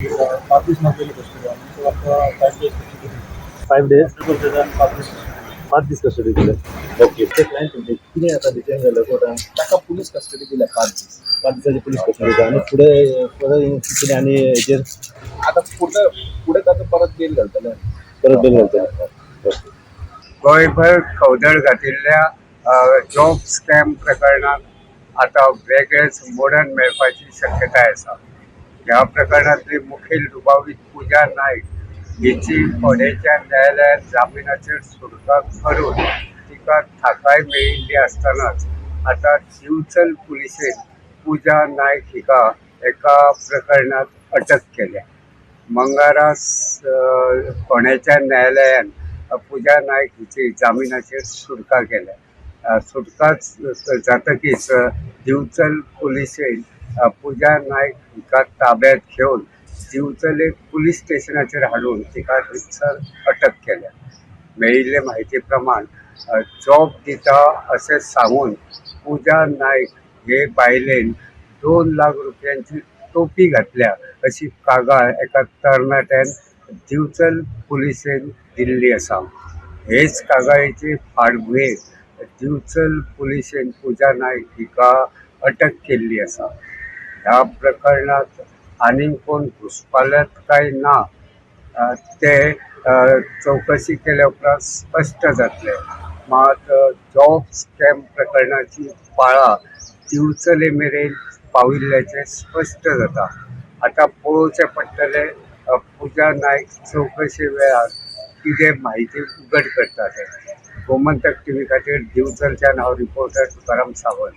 5 नव्हते कस्टडी आणि आता 5 डेज कस्टडी 5 days, 5 पाच दीस कस्टडी दिले. ओके ते क्लायंट तुमचे किती आता डिटेन झालं कोर्टान ताका पोलीस कस्टडी दिल्या 5 दीस. 5 दिसाची पोलीस कस्टडी दिली आणि पुढे किती आणि हेजेर आता पुढे ताका परत बेल घालतले. परत बेल घालतले. गोयभर खवदळ घातिल्ल्या जॉब स्कॅम प्रकरणात आता वेगळेच मोडण मेळपाची शक्यताय आसा. ह्या प्रकरणातली मुखेल दुबावीत पूजा नायक हिची फोंडेच्या न्यायालयात जामिनाचेर सुटका करून तिका थाकाय मेळिल्ली आसतनाच आता दिवचल पुलिसेन पूजा नायक हिका एका प्रकरणात अटक केल्या. मंगळारा फोंडेच्या न्यायालयान पूजा नायक हिची जामिनाचेर सुटका केल्या. सुटकाच जातकीच दिवचल पुलिसेन पूजा नायक हिका ताब्यात घेवन दिवचल पुलीस स्टेशनाचेर हाडून तिका रितसर अटक केल्या. मेळिल्ले म्हायती प्रमाण जॉब दिता अशें सांगून पूजा नायक हे बायलेन 2 लाख रुपयांची टोपी घातल्या अशी कागाळ एका तरणाट्यान दिवचल पुलिसेन दिल्ली आसा. हेच कागाळीचे फाटभुंयेर दिवचल पुलिसेन पूजा नायक हिका अटक केल्ली आसा. ह्या प्रकरणात आनीक कोण घुसपाल्यात काय ना ते चौकशी केल्या उपरांत स्पश्ट जातले. मात जॉब स्कॅम प्रकरणाची पाळा दिवचले मेरेन पाविल्ल्याचे स्पश्ट जाता. आता पळोवचें पडटलें पूजा नायक चौकशे वेळार कितें म्हायती उगड करता ते. गोमंतक TV खातीर दिवचलच्यान हांव रिपोर्टर तुकाराम सावंत.